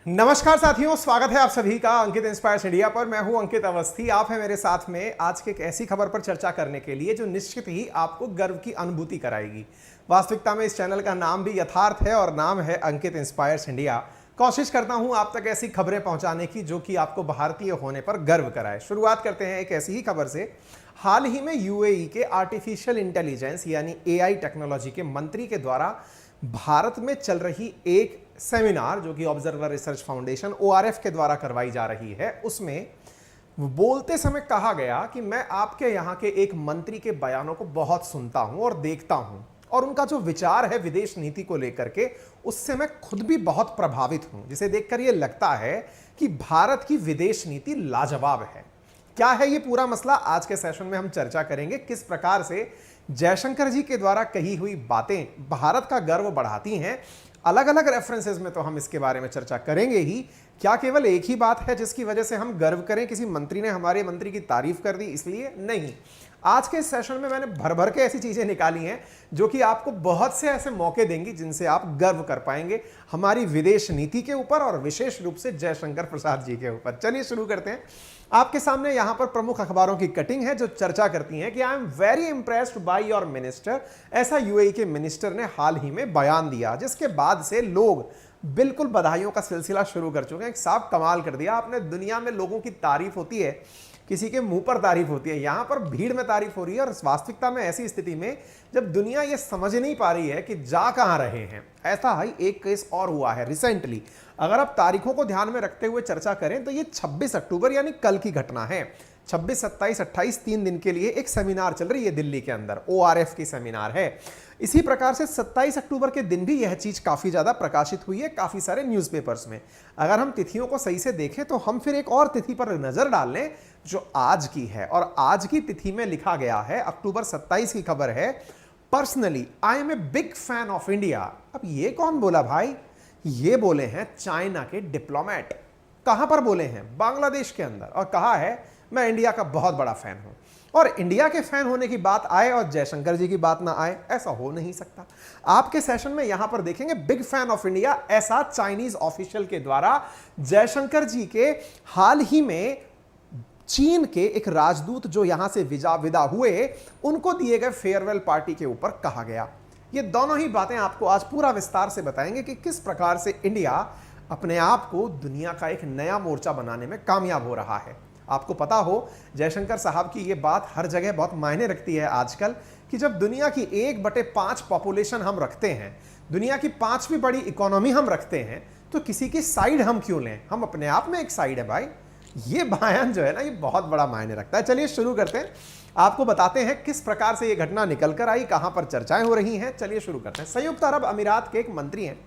नमस्कार साथियों, स्वागत है आप सभी का अंकित इंस्पायर्स इंडिया पर। मैं हूं अंकित अवस्थी। आप हैं मेरे साथ में आज के एक ऐसी खबर पर चर्चा करने के लिए जो निश्चित ही आपको गर्व की अनुभूति कराएगी। वास्तविकता में इस चैनल का नाम भी यथार्थ है और नाम है अंकित इंस्पायर्स इंडिया। कोशिश करता हूं आप तक ऐसी खबरें पहुंचाने की जो कि आपको भारतीय होने पर गर्व कराए। शुरुआत करते हैं एक ऐसी ही खबर से। हाल ही में यूएई के आर्टिफिशियल इंटेलिजेंस यानी एआई टेक्नोलॉजी के मंत्री के द्वारा भारत में चल रही एक सेमिनार जो कि ऑब्जर्वर रिसर्च फाउंडेशन ओआरएफ के द्वारा करवाई जा रही है, उसमें बोलते समय कहा गया कि मैं आपके यहाँ के एक मंत्री के बयानों को बहुत सुनता हूं और देखता हूं और उनका जो विचार है विदेश नीति को लेकर के, उससे मैं खुद भी बहुत प्रभावित हूं, जिसे देखकर यह लगता है कि भारत की विदेश नीति लाजवाब है। क्या है ये पूरा मसला, आज के सेशन में हम चर्चा करेंगे। किस प्रकार से जयशंकर जी के द्वारा कही हुई बातें भारत का गर्व बढ़ाती हैं। अलग अलग रेफरेंसेस में तो हम इसके बारे में चर्चा करेंगे ही। क्या केवल एक ही बात है जिसकी वजह से हम गर्व करें, किसी मंत्री ने हमारे मंत्री की तारीफ कर दी इसलिए? नहीं। आज के इस सेशन में मैंने भर भर के ऐसी चीजें निकाली हैं जो कि आपको बहुत से ऐसे मौके देंगी जिनसे आप गर्व कर पाएंगे हमारी विदेश नीति के ऊपर और विशेष रूप से जयशंकर प्रसाद जी के ऊपर। चलिए शुरू करते हैं। आपके सामने यहां पर प्रमुख अखबारों की कटिंग है जो चर्चा करती हैं कि I am very impressed by your minister. ऐसा यूएई के मिनिस्टर ने हाल ही में बयान दिया, जिसके बाद से लोग बिल्कुल बधाइयों का सिलसिला शुरू कर चुके हैं। एक साफ कमाल कर दिया आपने। दुनिया में लोगों की तारीफ होती है, किसी के मुंह पर तारीफ होती है, यहां पर भीड़ में तारीफ हो रही है। और वास्तविकता में ऐसी स्थिति में जब दुनिया ये समझ नहीं पा रही है कि जा कहां रहे हैं, ऐसा ही एक केस और हुआ है रिसेंटली। अगर आप तारीखों को ध्यान में रखते हुए चर्चा करें तो ये 26 अक्टूबर यानी कल की घटना है। 26, 27, 28 3 दिन के लिए एक सेमिनार चल रही है दिल्ली के अंदर, ओआरएफ की सेमिनार है। इसी प्रकार से 27 अक्टूबर के दिन भी यह चीज काफी ज्यादा प्रकाशित हुई है काफी सारे न्यूज़पेपर्स में। अगर हम तिथियों को सही से देखें तो हम फिर एक और तिथि पर नजर डाल लें जो आज की है, और आज की तिथि में लिखा गया है अक्टूबर 27 की खबर है, personally I am a big fan of India. अब ये कौन बोला भाई? ये बोले हैं चाइना के डिप्लोमेट। कहां पर बोले हैं? बांग्लादेश के अंदर। और कहा है मैं इंडिया का बहुत बड़ा फैन हूं। और इंडिया के फैन होने की बात आए और जयशंकर जी की बात ना आए, ऐसा हो नहीं सकता। आपके सेशन में यहां पर देखेंगे बिग फैन ऑफ इंडिया, ऐसा चाइनीज ऑफिशियल के द्वारा जयशंकर जी के हाल ही में चीन के एक राजदूत जो यहां से विदा हुए, उनको दिए गए फेयरवेल पार्टी के ऊपर कहा गया। ये दोनों ही बातें आपको आज पूरा विस्तार से बताएंगे कि किस प्रकार से इंडिया अपने आप को दुनिया का एक नया मोर्चा बनाने में कामयाब हो रहा है। आपको पता हो जयशंकर साहब की ये बात हर जगह बहुत मायने रखती है आजकल, कि जब दुनिया की 1/5 पॉपुलेशन हम रखते हैं, दुनिया की 5वीं बड़ी इकोनॉमी हम रखते हैं, तो किसी की साइड हम क्यों लें? हम अपने आप में एक साइड है भाई। ये बयान जो है ना, ये बहुत बड़ा मायने रखता है। चलिए शुरू करते हैं, आपको बताते हैं किस प्रकार से ये घटना निकल कर आई, कहां पर चर्चाएं हो रही हैं। चलिए शुरू करते हैं। संयुक्त अरब अमीरात के एक मंत्री हैं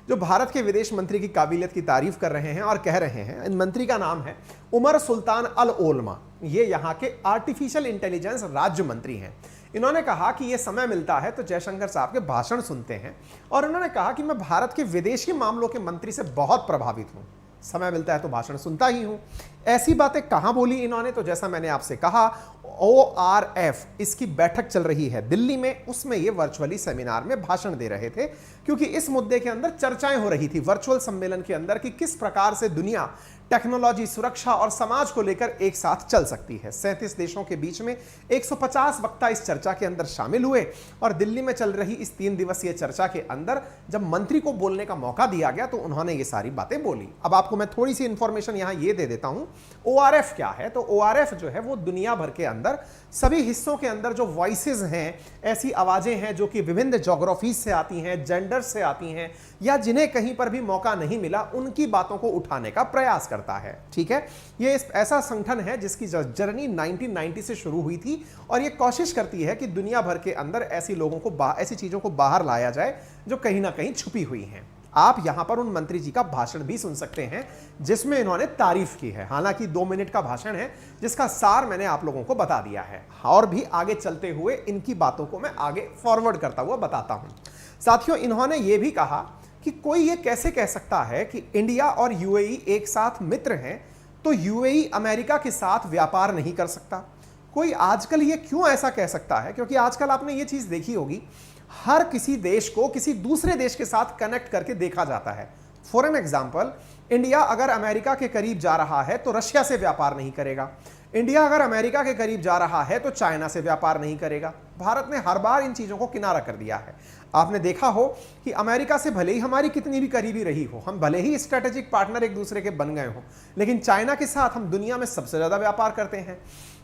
जो भारत के विदेश मंत्री की काबिलियत की तारीफ कर रहे हैं और कह रहे हैं, इन मंत्री का नाम है उमर सुल्तान अल ओलमा। ये यहाँ के आर्टिफिशियल इंटेलिजेंस राज्य मंत्री हैं। इन्होंने कहा कि ये समय मिलता है तो जयशंकर साहब के भाषण सुनते हैं, और उन्होंने कहा कि मैं भारत के विदेशी मामलों के मंत्री से बहुत प्रभावित हूं, समय मिलता है तो भाषण सुनता ही हूं। ऐसी बातें कहां बोली इन्होंने? तो जैसा मैंने आपसे कहा, ओआरएफ इसकी बैठक चल रही है दिल्ली में, उसमें ये वर्चुअली सेमिनार में भाषण दे रहे थे, क्योंकि इस मुद्दे के अंदर चर्चाएं हो रही थी वर्चुअल सम्मेलन के अंदर कि किस प्रकार से दुनिया टेक्नोलॉजी, सुरक्षा और समाज को लेकर एक साथ चल सकती है। 37 देशों के बीच में 150 वक्ता इस चर्चा के अंदर शामिल हुए, और दिल्ली में चल रही इस 3 दिवसीय चर्चा के अंदर जब मंत्री को बोलने का मौका दिया गया तो उन्होंने ये सारी बातें बोली। अब आपको मैं थोड़ी सी इंफॉर्मेशन यहां ये दे देता हूं। ओआरएफ क्या है? तो ओआरएफ जो है वो दुनिया भर के अंदर सभी हिस्सों के अंदर जो वॉइसेस हैं, ऐसी आवाजें हैं जो कि विभिन्न ज्योग्राफीज से आती हैं, जेंडर से आती हैं, या जिन्हें कहीं पर भी मौका नहीं मिला, उनकी बातों को उठाने का प्रयास करता है। ठीक है, ये ऐसा संगठन है जिसकी जर्नी 1990 से शुरू हुई थी, और ये कोशिश करती है कि दुनिया भर के अंदर ऐसी लोगों को, ऐसी चीजों को बाहर लाया जाए जो कहीं ना कहीं छुपी हुई हैं। आप यहां पर उन मंत्री जी का भाषण भी सुन सकते हैं जिसमें इन्होंने तारीफ की है। हालांकि 2 मिनट का भाषण है जिसका सार मैंने आप लोगों को बता दिया है, और भी आगे चलते हुए इनकी बातों को मैं आगे फॉरवर्ड करता हुआ बताता हूं। साथियों, इन्होंने ये भी कहा कि कोई ये कैसे कह सकता है कि इंडिया और यूएई एक साथ मित्र हैं तो यूएई अमेरिका के साथ व्यापार नहीं कर सकता। कोई आजकल ये क्यों ऐसा कह सकता है? क्योंकि आजकल आपने ये चीज देखी होगी, हर किसी देश को किसी दूसरे देश के साथ कनेक्ट करके देखा जाता है। फॉर एन एग्जाम्पल, इंडिया अगर अमेरिका के करीब जा रहा है तो रशिया से व्यापार नहीं करेगा। इंडिया अगर अमेरिका के करीब जा रहा है तो चाइना से व्यापार नहीं करेगा। भारत ने हर बार इन चीजों को किनारा कर दिया है। आपने देखा हो कि अमेरिका से भले ही हमारी कितनी भी करीबी रही हो, हम भले ही स्ट्रेटेजिक पार्टनर एक दूसरे के बन गए हो, लेकिन चाइना के साथ हम दुनिया में सबसे ज्यादा व्यापार करते हैं।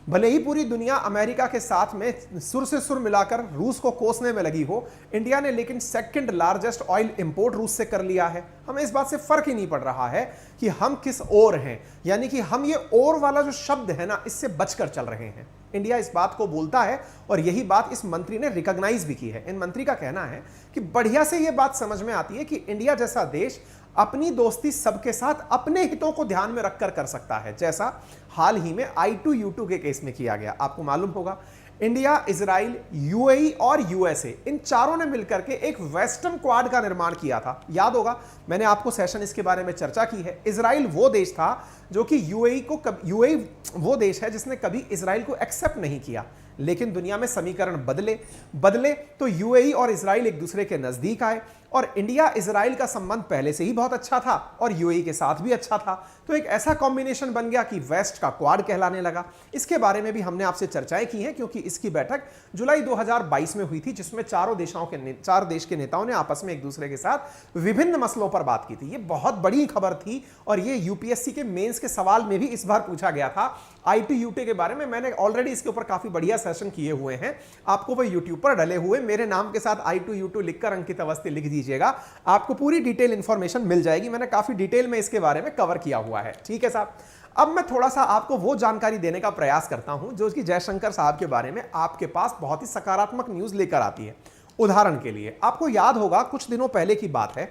भले ही पूरी दुनिया अमेरिका के साथ में सुर से सुर मिलाकर रूस को कोसने में लगी हो, इंडिया ने लेकिन सेकंड लार्जेस्ट ऑयल इंपोर्ट रूस से कर लिया है। हमें इस बात से फर्क ही नहीं पड़ रहा है कि हम किस ओर हैं, यानी कि हम ये ओर वाला जो शब्द है ना, इससे बचकर चल रहे हैं। इंडिया इस बात को बोलता है और यही बात इस मंत्री ने रिकॉग्नाइज भी की है। इन मंत्री का कहना है कि बढ़िया से ये बात समझ में आती है कि इंडिया जैसा देश अपनी दोस्ती सबके साथ अपने हितों को ध्यान में रखकर कर सकता है, जैसा हाल ही में I2U2 के केस में किया गया। आपको मालूम होगा, इंडिया, इजराइल, यूएई और यूएसए, इन चारों ने मिलकर के एक वेस्टर्न क्वाड का निर्माण किया था। याद होगा, मैंने आपको सेशन इसके बारे में चर्चा की है। इजराइल वो देश था जो कि यूएई वो देश है जिसने कभी इजराइल को एक्सेप्ट नहीं किया, लेकिन दुनिया में समीकरण बदले तो यूएई और इजराइल एक दूसरे के नजदीक आए और इंडिया इजराइल का संबंध पहले से ही बहुत अच्छा था और यूएई के साथ भी अच्छा था, तो एक ऐसा कॉम्बिनेशन बन गया कि वेस्ट का क्वाड कहलाने लगा। इसके बारे में भी हमने आपसे चर्चाएं की हैं, क्योंकि इसकी बैठक जुलाई 2022 में हुई थी, जिसमें चार देश के नेताओं ने आपस में एक दूसरे के साथ विभिन्न मसलों पर बात की थी। ये बहुत बड़ी खबर थी और ये यूपीएससी के मेंस के सवाल में भी इस बार पूछा गया था। I2U2 के बारे में मैंने ऑलरेडी इसके ऊपर काफी बढ़िया सेशन किए हुए हैं, आपको वो यूट्यूब पर डले हुए मेरे नाम के साथ I2U2 लिखकर अंकित अवस्थी लिख दीजिएगा, आपको पूरी डिटेल इंफॉर्मेशन मिल जाएगी। मैंने काफी डिटेल में इसके बारे में कवर किया हुआ है। ठीक है साहब, अब मैं थोड़ा सा आपको वो जानकारी देने का प्रयास करता हूं जो कि जयशंकर साहब के बारे में आपके पास बहुत ही सकारात्मक न्यूज लेकर आती है। उदाहरण के लिए आपको याद होगा, कुछ दिनों पहले की बात है,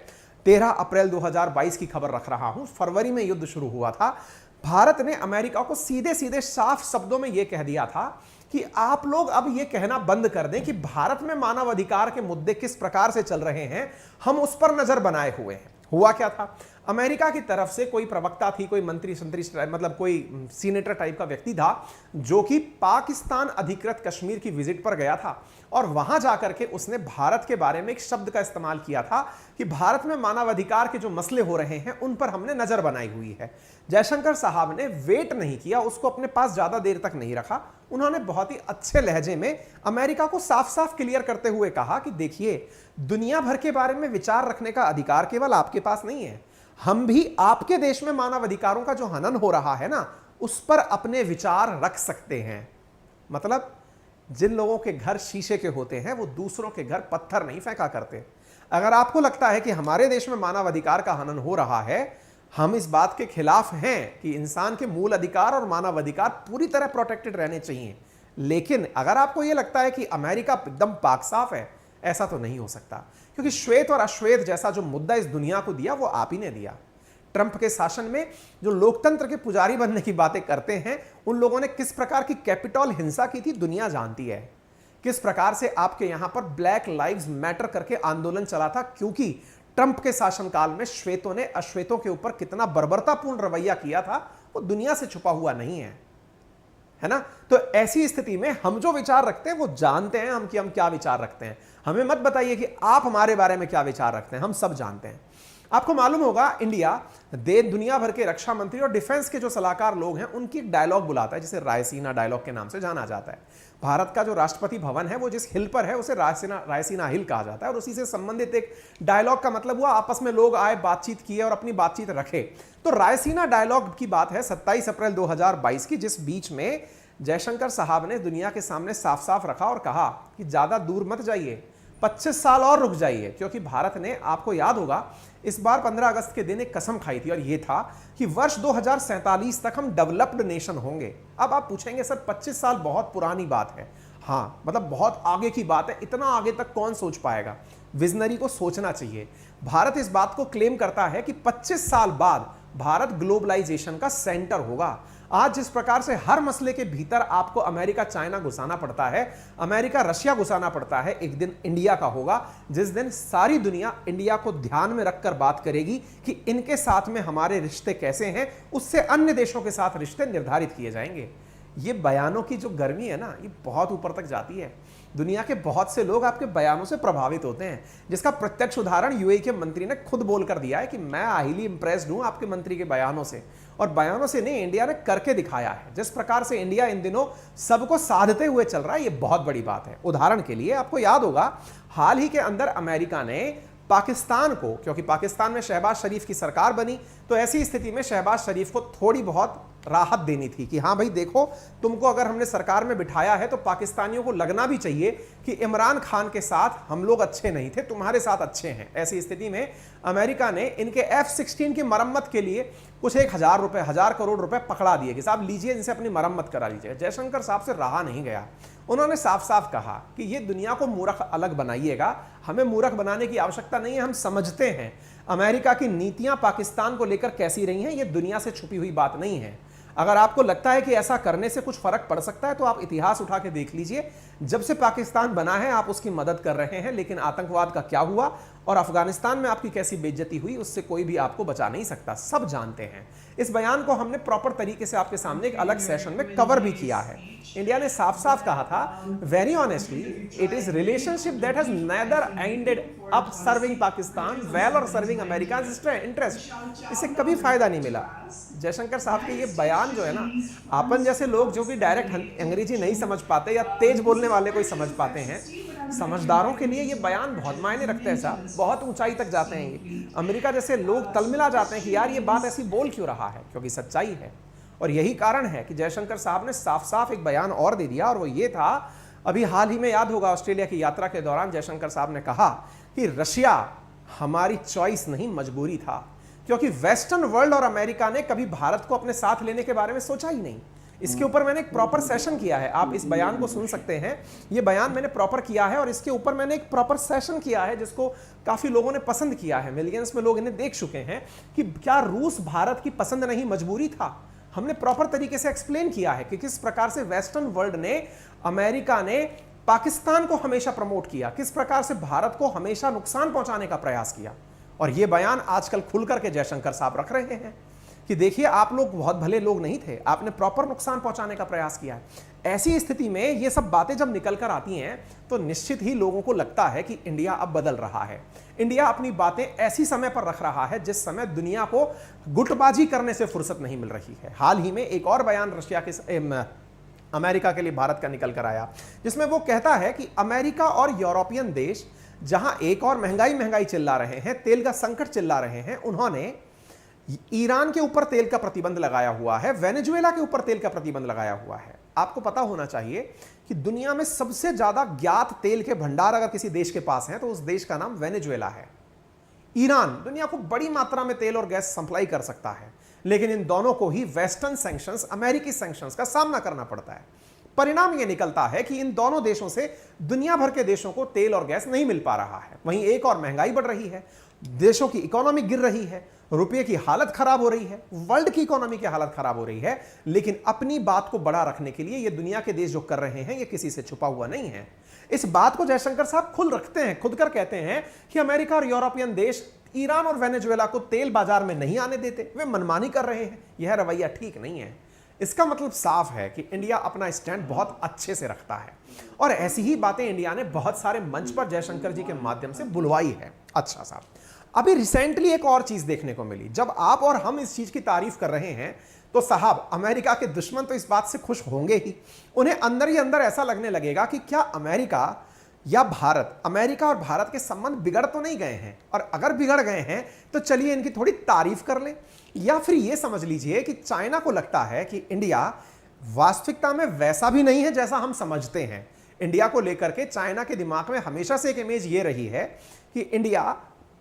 13 अप्रैल 2022 की खबर रख रहा हूं, फरवरी में युद्ध शुरू हुआ था। भारत ने अमेरिका को सीधे सीधे साफ शब्दों में यह कह दिया था कि आप लोग अब यह कहना बंद कर दें कि भारत में मानव अधिकार के मुद्दे किस प्रकार से चल रहे हैं, हम उस पर नजर बनाए हुए हैं। हुआ क्या था, अमेरिका की तरफ से कोई प्रवक्ता थी, कोई मंत्री मतलब कोई सीनेटर टाइप का व्यक्ति था, जो कि पाकिस्तान अधिकृत कश्मीर की विजिट पर गया था और वहां जाकर के उसने भारत के बारे में एक शब्द का इस्तेमाल किया था कि भारत में मानवाधिकार के जो मसले हो रहे हैं उन पर हमने नजर बनाई हुई है। जयशंकर साहब ने वेट नहीं किया, उसको अपने पास ज्यादा देर तक नहीं रखा, उन्होंने बहुत ही अच्छे लहजे में अमेरिका को साफ साफ क्लियर करते हुए कहा कि देखिए, दुनिया भर के बारे में विचार रखने का अधिकार केवल आपके पास नहीं है, हम भी आपके देश में मानव अधिकारों का जो हनन हो रहा है ना, उस पर अपने विचार रख सकते हैं। मतलब जिन लोगों के घर शीशे के होते हैं वो दूसरों के घर पत्थर नहीं फेंका करते। अगर आपको लगता है कि हमारे देश में मानव अधिकार का हनन हो रहा है, हम इस बात के खिलाफ हैं कि इंसान के मूल अधिकार और मानव अधिकार पूरी तरह प्रोटेक्टेड रहने चाहिए, लेकिन अगर आपको यह लगता है कि अमेरिका एकदम पाक साफ है, ऐसा तो नहीं हो सकता, क्योंकि श्वेत और अश्वेत जैसा जो मुद्दा इस दुनिया को दिया वो आप ही ने दिया। ट्रंप के शासन में जो लोकतंत्र के पुजारी बनने की बातें करते हैं, उन लोगों ने किस प्रकार की कैपिटल हिंसा की थी दुनिया जानती है। किस प्रकार से आपके यहां पर ब्लैक लाइव्स मैटर करके आंदोलन चला था, क्योंकि ट्रंप के शासनकाल में श्वेतों ने अश्वेतों के ऊपर कितना बर्बरतापूर्ण रवैया किया था, वो दुनिया से छुपा हुआ नहीं है ना। तो ऐसी स्थिति में हम जो विचार रखते हैं वो जानते हैं हम कि हम क्या विचार रखते हैं। हमें मत बताइए कि आप हमारे बारे में क्या विचार रखते हैं, हम सब जानते हैं। आपको मालूम होगा, इंडिया दुनिया भर के रक्षा मंत्री और डिफेंस के जो सलाहकार लोग हैं उनकी एक डायलॉग बुलाता है, जिसे रायसीना डायलॉग के नाम से जाना जाता है। भारत का जो राष्ट्रपति भवन है वो जिस हिल पर है उसे रायसीना हिल कहा जाता है, और उसी से संबंधित एक डायलॉग का मतलब हुआ आपस में लोग आए, बातचीत किए और अपनी बातचीत रखे। तो रायसीना डायलॉग की बात है 27 अप्रैल 2022 की, जिस बीच में जयशंकर साहब ने दुनिया के सामने साफ साफ रखा और कहा कि ज्यादा दूर मत जाइए, 25 साल और रुक जाइए, क्योंकि भारत ने, आपको याद होगा, इस बार 15 अगस्त के दिन एक कसम खाई थी और यह था कि वर्ष 2047 तक हम डेवलप्ड नेशन होंगे। अब आप पूछेंगे सर 25 साल बहुत पुरानी बात है। हाँ, मतलब बहुत आगे की बात है, इतना आगे तक कौन सोच पाएगा। विजनरी को सोचना चाहिए। भारत इस बात को क्लेम करता है कि 25 साल बाद भारत ग्लोबलाइजेशन का सेंटर होगा। आज जिस प्रकार से हर मसले के भीतर आपको अमेरिका चाइना घुसाना पड़ता है, अमेरिका रशिया घुसाना पड़ता है, एक दिन इंडिया का होगा, जिस दिन सारी दुनिया इंडिया को ध्यान में रखकर बात करेगी कि इनके साथ में हमारे रिश्ते कैसे हैं, उससे अन्य देशों के साथ रिश्ते निर्धारित किए जाएंगे। ये बयानों की जो गर्मी है ना, ये बहुत ऊपर तक जाती है। दुनिया के बहुत से लोग आपके बयानों से प्रभावित होते हैं, जिसका प्रत्यक्ष उदाहरण यूएई के मंत्री ने खुद बोलकर दिया है कि मैं हाईली इंप्रेस्ड हूं आपके मंत्री के बयानों से। और बयानों से नहीं, इंडिया ने करके दिखाया है। जिस प्रकार से इंडिया इन दिनों सबको साधते हुए चल रहा है, यह बहुत बड़ी बात है। उदाहरण के लिए आपको याद होगा, हाल ही के अंदर अमेरिका ने पाकिस्तान को, क्योंकि पाकिस्तान में शहबाज शरीफ की सरकार बनी, तो ऐसी स्थिति में शहबाज शरीफ को थोड़ी बहुत राहत देनी थी कि हाँ भाई देखो, तुमको अगर हमने सरकार में बिठाया है तो पाकिस्तानियों को लगना भी चाहिए कि इमरान खान के साथ हम लोग अच्छे नहीं थे, तुम्हारे साथ अच्छे हैं। ऐसी स्थिति में अमेरिका ने इनके F-16 की मरम्मत के लिए कुछ 1000 करोड़ रुपए पकड़ा दिए कि साहब लीजिए, इनसे अपनी मरम्मत करा लीजिए। जयशंकर साहब से रहा नहीं गया, उन्होंने साफ साफ कहा कि ये दुनिया को मूर्ख अलग बनाइएगा, हमें मूर्ख बनाने की आवश्यकता नहीं है। हम समझते हैं अमेरिका की नीतियां पाकिस्तान को लेकर कैसी रही हैं, ये दुनिया से छुपी हुई बात नहीं है। अगर आपको लगता है कि ऐसा करने से कुछ फर्क पड़ सकता है तो आप इतिहास उठा के देख लीजिए। जब से पाकिस्तान बना है आप उसकी मदद कर रहे हैं, लेकिन आतंकवाद का क्या हुआ और अफगानिस्तान में आपकी कैसी बेइज्जती हुई, उससे कोई भी आपको बचा नहीं सकता, सब जानते हैं। इस बयान को हमने प्रॉपर तरीके से आपके सामने एक अलग सेशन में कवर भी किया है। इंडिया ने साफ साफ कहा था, very honestly it is relationship that has neither ended up serving Pakistan well और सर्विंग अमेरिका इंटरेस्ट। इससे कभी फायदा नहीं मिला। जयशंकर साहब के ये बयान जो है ना, अपन जैसे लोग जो कि डायरेक्ट अंग्रेजी नहीं समझ पाते या तेज बोलने वाले कोई समझ पाते हैं, समझदारों के लिए ये बयान बहुत मायने रखते हैं साहब, बहुत ऊंचाई तक जाते हैं ये। अमेरिका जैसे लोग तलमिला जाते हैं कि यार ये बात ऐसी बोल क्यों रहा है, क्योंकि सच्चाई है। और यही कारण है कि जयशंकर साहब ने साफ साफ एक बयान और दे दिया, और वो ये था, अभी हाल ही में याद होगा ऑस्ट्रेलिया की यात्रा के दौरान जयशंकर साहब ने कहा कि रशिया हमारी चॉइस नहीं, मजबूरी था, क्योंकि वेस्टर्न वर्ल्ड और अमेरिका ने कभी भारत को अपने साथ लेने के बारे में सोचा ही नहीं। इसके ऊपर मैंने एक प्रॉपर सेशन किया है, आप इस बयान को सुन सकते हैं। ये बयान मैंने प्रॉपर किया है और इसके ऊपर मैंने एक प्रॉपर सेशन किया है जिसको काफी लोगों ने पसंद किया है, मिलियंस में लोग इन्हें देख चुके हैं कि क्या रूस भारत की पसंद नहीं, मजबूरी था। हमने प्रॉपर तरीके से एक्सप्लेन किया है कि किस प्रकार से वेस्टर्न वर्ल्ड ने, अमेरिका ने पाकिस्तान को हमेशा प्रमोट किया, किस प्रकार से भारत को हमेशा नुकसान पहुंचाने का प्रयास किया। और यह बयान आजकल खुल करके जयशंकर साहब रख रहे हैं कि देखिए आप लोग बहुत भले लोग नहीं थे, आपने प्रॉपर नुकसान पहुंचाने का प्रयास किया है। ऐसी स्थिति में ये सब बातें जब निकल कर आती हैं तो निश्चित ही लोगों को लगता है कि इंडिया अब बदल रहा है। इंडिया अपनी बातें ऐसी समय पर रख रहा है जिस समय दुनिया को गुटबाजी करने से फुर्सत नहीं मिल रही है। हाल ही में एक और बयान रशिया के अमेरिका के लिए भारत का निकल कर आया, जिसमें वो कहता है कि अमेरिका और यूरोपियन देश जहां एक और महंगाई चिल्ला रहे हैं, तेल का संकट चिल्ला रहे हैं, उन्होंने ईरान के ऊपर तेल का प्रतिबंध लगाया हुआ है, वेनेजुएला के ऊपर तेल का प्रतिबंध लगाया हुआ है। आपको पता होना चाहिए कि दुनिया में सबसे ज्यादा ज्ञात तेल के भंडार अगर किसी देश के पास हैं तो उस देश का नाम वेनेजुएला है। ईरान दुनिया को बड़ी मात्रा में तेल और गैस सप्लाई कर सकता है, लेकिन इन दोनों को ही वेस्टर्न सैंक्शंस, अमेरिकी सैंक्शंस का सामना करना पड़ता है। परिणाम यह निकलता है कि इन दोनों देशों से दुनिया भर के देशों को तेल और गैस नहीं मिल पा रहा है। वहीं एक और महंगाई बढ़ रही है, देशों की इकोनॉमी गिर रही है, रुपये की हालत खराब हो रही है, वर्ल्ड की इकोनॉमी की हालत खराब हो रही है। लेकिन अपनी बात को बड़ा रखने के लिए ये दुनिया के देश जो कर रहे हैं ये किसी से छुपा हुआ नहीं है। इस बात को जयशंकर साहब खुद रखते हैं, खुद कर कहते हैं कि अमेरिका और यूरोपियन देश ईरान और वेनेजुएला को तेल बाजार में नहीं आने देते, वे मनमानी कर रहे हैं। यह रवैया ठीक नहीं है। इसका मतलब साफ है कि इंडिया अपना स्टैंड बहुत अच्छे से रखता है, और ऐसी ही बातें इंडिया ने बहुत सारे मंच पर जयशंकर जी के माध्यम से बुलवाई है। अच्छा साहब, अभी रिसेंटली एक और चीज देखने को मिली। जब आप और हम इस चीज की तारीफ कर रहे हैं तो साहब अमेरिका के दुश्मन तो इस बात से खुश होंगे ही। उन्हें अंदर ही अंदर ऐसा लगने लगेगा कि क्या अमेरिका या भारत, अमेरिका और भारत के संबंध बिगड़ तो नहीं गए हैं, और अगर बिगड़ गए हैं तो चलिए इनकी थोड़ी तारीफ कर लें। या फिर यह समझ लीजिए कि चाइना को लगता है कि इंडिया वास्तविकता में वैसा भी नहीं है जैसा हम समझते हैं। इंडिया को लेकर के चाइना के दिमाग में हमेशा से एक इमेज ये रही है कि इंडिया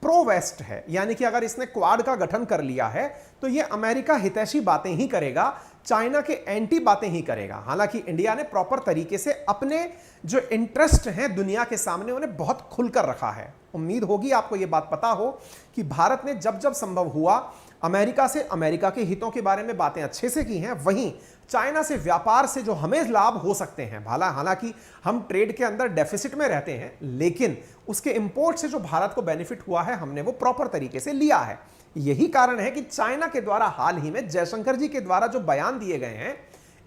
प्रो वेस्ट है, यानी कि अगर इसने क्वाड का गठन कर लिया है तो ये अमेरिका हितैषी बातें ही करेगा, चाइना के एंटी बातें ही करेगा। हालांकि इंडिया ने प्रॉपर तरीके से अपने जो इंटरेस्ट हैं दुनिया के सामने उन्हें बहुत खुलकर रखा है। उम्मीद होगी आपको यह बात पता हो कि भारत ने जब जब संभव हुआ अमेरिका से अमेरिका के हितों के बारे में बातें अच्छे से की हैं, वहीं चाइना से व्यापार से जो हमें लाभ हो सकते हैं, हालांकि हम ट्रेड के अंदर डेफिसिट में रहते हैं, लेकिन उसके इंपोर्ट से जो भारत को बेनिफिट हुआ है हमने वो प्रॉपर तरीके से लिया है। यही कारण है कि चाइना के द्वारा हाल ही में जयशंकर जी के द्वारा जो बयान दिए गए हैं,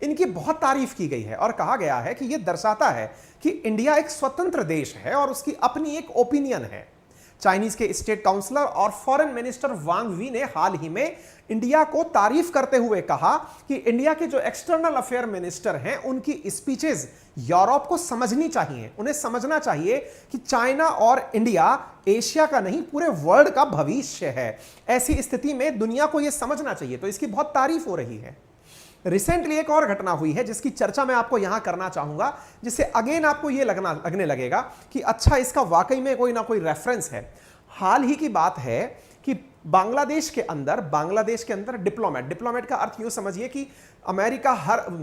इनकी बहुत तारीफ की गई है और कहा गया है कि यह दर्शाता है कि इंडिया एक स्वतंत्र देश है और उसकी अपनी एक ओपिनियन है। चाइनीज के स्टेट काउंसलर और फॉरेन मिनिस्टर वांग वी ने हाल ही में इंडिया को तारीफ करते हुए कहा कि इंडिया के जो एक्सटर्नल अफेयर मिनिस्टर हैं उनकी स्पीचेस यूरोप को समझनी चाहिए। उन्हें समझना चाहिए कि चाइना और इंडिया एशिया का नहीं पूरे वर्ल्ड का भविष्य है। ऐसी स्थिति में दुनिया को यह समझना चाहिए। तो इसकी बहुत तारीफ हो रही है। रिसेंटली एक और घटना हुई है जिसकी चर्चा मैं आपको यहां करना चाहूंगा, जिससे अगेन आपको यह लगने लगेगा कि अच्छा इसका वाकई में कोई ना कोई रेफरेंस है। हाल ही की बात है कि बांग्लादेश के अंदर डिप्लोमेट का अर्थ यूं समझिए कि अमेरिका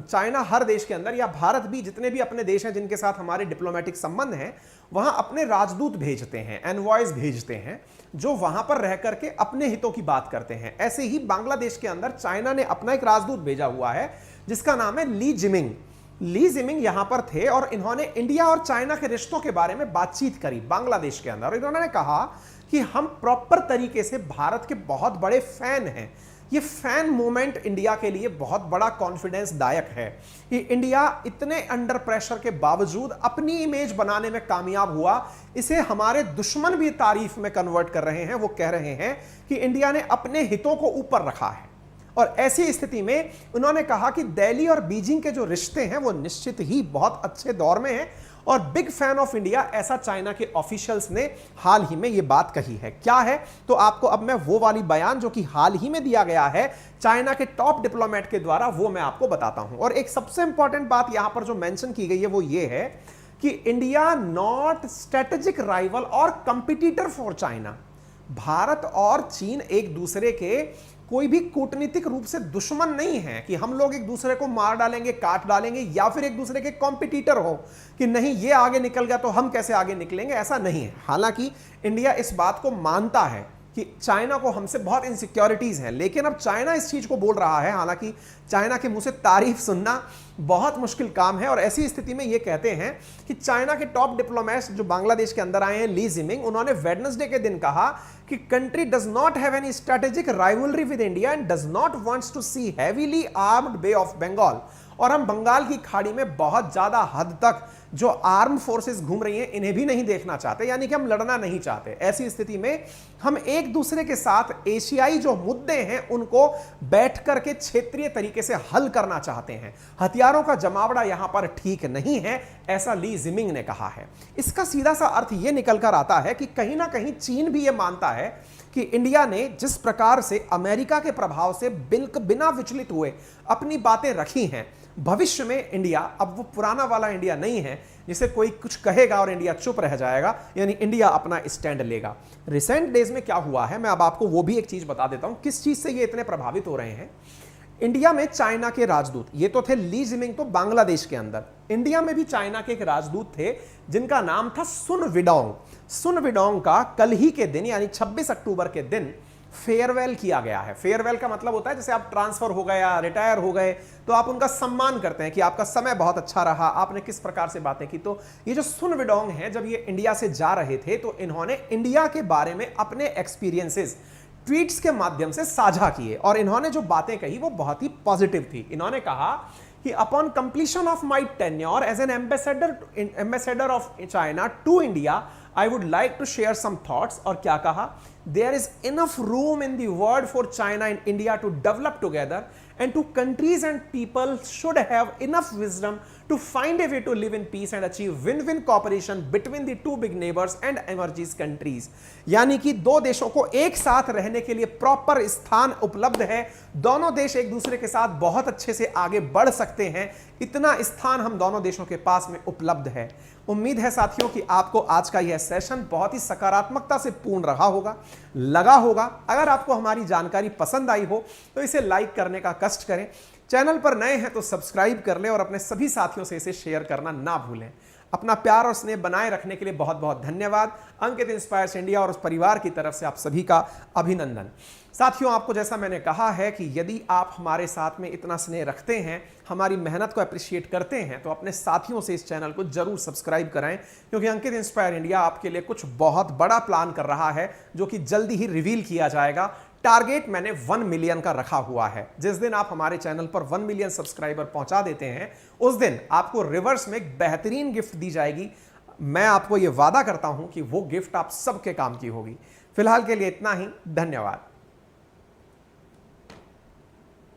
चाइना हर देश के अंदर, या भारत भी, जितने भी अपने देश हैं जिनके साथ हमारे डिप्लोमेटिक संबंध हैं, वहां अपने राजदूत भेजते हैं, एनवॉयज भेजते हैं, जो वहां पर रह करके अपने हितों की बात करते हैं। ऐसे ही बांग्लादेश के अंदर चाइना ने अपना एक राजदूत भेजा हुआ है जिसका नाम है ली जिमिंग यहां पर थे और इन्होंने इंडिया और चाइना के रिश्तों के बारे में बातचीत करी बांग्लादेश के अंदर। और इन्होंने कहा कि हम प्रॉपर तरीके से भारत के बहुत बड़े फैन हैं। ये फैन मूवमेंट इंडिया के लिए बहुत बड़ा कॉन्फिडेंस दायक है कि इंडिया इतने अंडर प्रेशर के बावजूद अपनी इमेज बनाने में कामयाब हुआ। इसे हमारे दुश्मन भी तारीफ में कन्वर्ट कर रहे हैं। वो कह रहे हैं कि इंडिया ने अपने हितों को ऊपर रखा है। और ऐसी स्थिति में उन्होंने कहा कि दिल्ली और बीजिंग के जो रिश्ते हैं वो निश्चित ही बहुत अच्छे दौर में हैं और बिग फैन ऑफ इंडिया, ऐसा चाइना के ऑफिशियल्स ने हाल ही में ये बात कही है। क्या है, तो आपको अब मैं वो वाली बयान जो कि हाल ही में दिया गया है चाइना के टॉप डिप्लोमेट के द्वारा, वो मैं आपको बताता हूं। और एक सबसे इंपॉर्टेंट बात यहां पर जो मेंशन की गई है वो ये है कि इंडिया नॉट स्ट्रेटेजिक राइवल और कंपिटिटर फॉर चाइना। भारत और चीन एक दूसरे के कोई भी कूटनीतिक रूप से दुश्मन नहीं है कि हम लोग एक दूसरे को मार डालेंगे, काट डालेंगे, या फिर एक दूसरे के कॉम्पिटिटर हो कि नहीं ये आगे निकल गया तो हम कैसे आगे निकलेंगे, ऐसा नहीं है। हालांकि इंडिया इस बात को मानता है कि चाइना को हमसे बहुत इनसिक्योरिटीज हैं, लेकिन अब चाइना इस चीज को बोल रहा है। हालांकि चाइना के मुंह से तारीफ सुनना बहुत मुश्किल काम है और ऐसी स्थिति में ये कहते हैं कि चाइना के टॉप डिप्लोमेट्स जो बांग्लादेश के अंदर आए हैं, ली जिमिंग, उन्होंने वेडनेसडे के दिन कहा कि country does not have any strategic rivalry with India and does not wants to see heavily armed Bay of Bengal. और हम बंगाल की खाड़ी में बहुत ज्यादा हद तक जो आर्म फोर्सेस घूम रही हैं इन्हें भी नहीं देखना चाहते, यानी कि हम लड़ना नहीं चाहते। ऐसी स्थिति में हम एक दूसरे के साथ एशियाई जो मुद्दे हैं उनको बैठ करके क्षेत्रीय तरीके से हल करना चाहते हैं। हथियारों का जमावड़ा यहां पर ठीक नहीं है, ऐसा ली जिमिंग ने कहा है। इसका सीधा सा अर्थ यह निकल कर आता है कि कहीं ना कहीं चीन भी यह मानता है कि इंडिया ने जिस प्रकार से अमेरिका के प्रभाव से बिना विचलित हुए अपनी बातें रखी हैं, भविष्य में इंडिया अब वो पुराना वाला इंडिया नहीं है जिसे कोई कुछ कहेगा और इंडिया चुप रह जाएगा, यानी इंडिया अपना स्टैंड लेगा। रिसेंट डेज में क्या हुआ है मैं अब आपको वो भी एक चीज बता देता हूं किस चीज से ये इतने प्रभावित हो रहे हैं। इंडिया में चाइना के राजदूत, ये तो थे ली जिमिंग तो बांग्लादेश के अंदर, इंडिया में भी चाइना के एक राजदूत थे जिनका नाम था सुन विडोंग का कल ही के दिन यानी 26 अक्टूबर के दिन फेयरवेल किया गया है। फेयरवेल का मतलब होता है जैसे आप ट्रांसफर हो गए या रिटायर हो गए तो आप उनका सम्मान करते हैं कि आपका समय बहुत अच्छा रहा, आपने किस प्रकार से बातें की। तो ये जो सुन विडोंग हैं, जब ये इंडिया से जा रहे थे तो इन्होंने इंडिया के बारे में अपने एक्सपीरियंसेस ट्वीट्स के माध्यम से साझा किए और इन्होंने जो बातें कही वो बहुत ही पॉजिटिव थी। इन्होंने कहा कि upon completion of my tenure as an ambassador of China to India I would like to share some thoughts. और क्या कहा, there is enough room in the world for China and India to develop together, and two countries and people should have enough wisdom to find a way to live in peace and achieve win-win cooperation between the two big neighbors and emerging countries। यानी कि दो देशों को एक साथ रहने के लिए प्रॉपर स्थान उपलब्ध है, दोनों देश एक दूसरे के साथ बहुत अच्छे से आगे बढ़ सकते हैं, इतना स्थान हम दोनों देशों के पास में उपलब्ध है। उम्मीद है साथियों कि आपको आज का यह सेशन बहुत ही सकारात्मकता से पूर्ण रहा होगा, लगा होगा। अगर आपको हमारी जानकारी पसंद आई हो तो इसे लाइक करने का कष्ट करें, चैनल पर नए हैं तो सब्सक्राइब कर लें और अपने सभी साथियों से इसे शेयर करना ना भूलें। अपना प्यार और स्नेह बनाए रखने के लिए बहुत बहुत धन्यवाद। अंकित इंस्पायर्स इंडिया और उस परिवार की तरफ से आप सभी का अभिनंदन। साथियों, आपको जैसा मैंने कहा है कि यदि आप हमारे साथ में इतना स्नेह रखते हैं, हमारी मेहनत को अप्रिशिएट करते हैं, तो अपने साथियों से इस चैनल को जरूर सब्सक्राइब कराएं, क्योंकि अंकित इंस्पायर इंडिया आपके लिए कुछ बहुत बड़ा प्लान कर रहा है जो कि जल्दी ही रिवील किया जाएगा। टारगेट मैंने 1 मिलियन का रखा हुआ है। जिस दिन आप हमारे चैनल पर 1 मिलियन सब्सक्राइबर पहुंचा देते हैं, उस दिन आपको रिवर्स में एक बेहतरीन गिफ्ट दी जाएगी। मैं आपको यह वादा करता हूं कि वो गिफ्ट आप सबके काम की होगी। फिलहाल के लिए इतना ही। धन्यवाद।